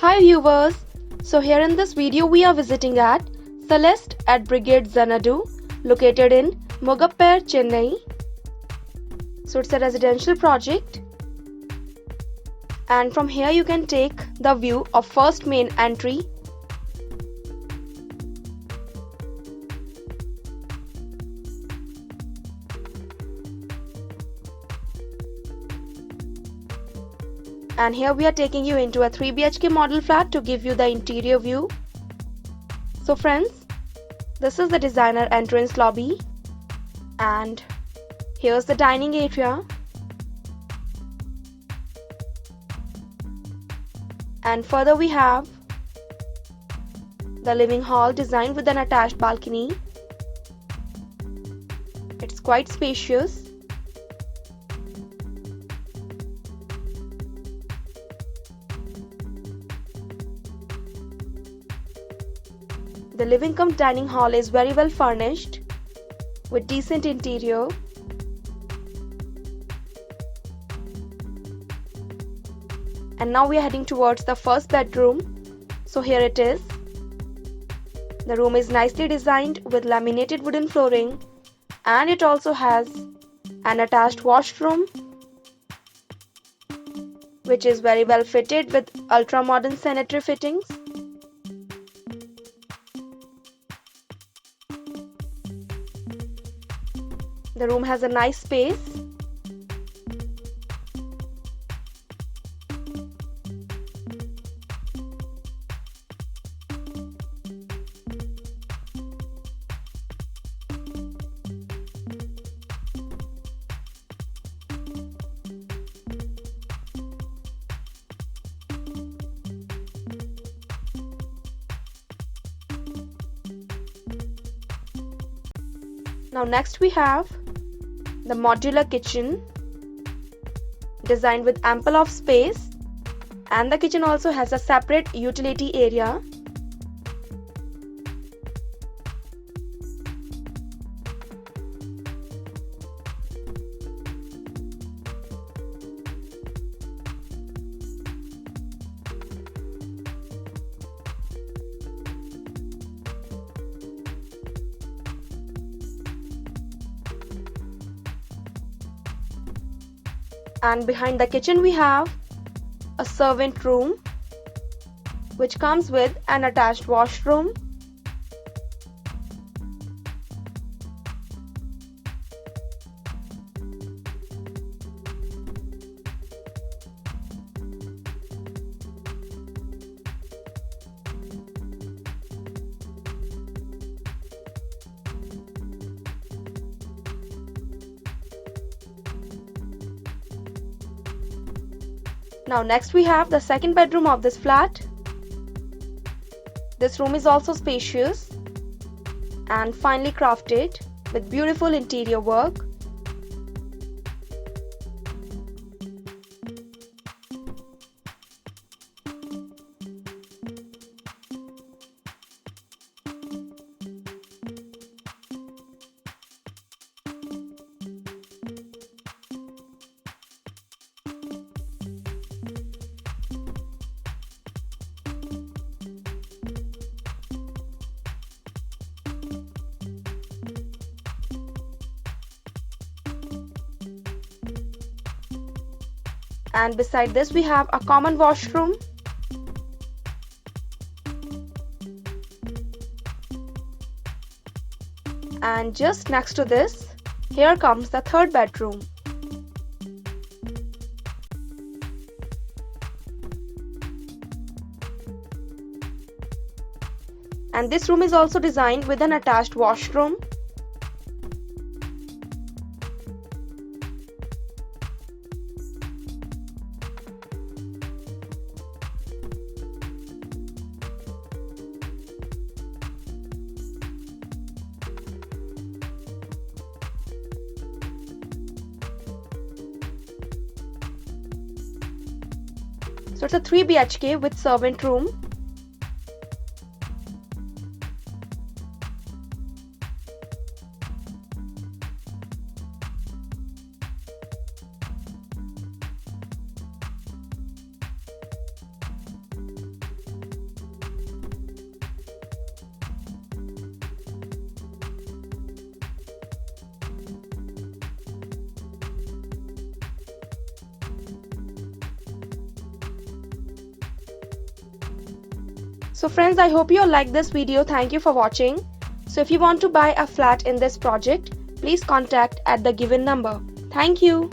Hi viewers, so here in this video we are visiting at Celeste at Brigade Xanadu located in Mogappair, Chennai. So it's a residential project and from here you can take the view of first main entry. And here we are taking you into a 3 BHK model flat to give you the interior view. So friends, this is the designer entrance lobby and here's the dining area. And further we have the living hall designed with an attached balcony. It's quite spacious. The living cum dining hall is very well furnished with decent interior. And now we are heading towards the first bedroom. So here it is. The room is nicely designed with laminated wooden flooring and it also has an attached washroom which is very well fitted with ultra modern sanitary fittings. The room has a nice space. Now next we have the modular kitchen designed with ample of space, and the kitchen also has a separate utility area. And behind the kitchen we have a servant room which comes with an attached washroom. Now next we have the second bedroom of this flat. This room is also spacious and finely crafted with beautiful interior work. And beside this we have a common washroom. And just next to this, here comes the third bedroom. And this room is also designed with an attached washroom. So it's a 3 BHK with servant room. So friends, I hope you all like this video. Thank you for watching. So if you want to buy a flat in this project, please contact at the given number. Thank you.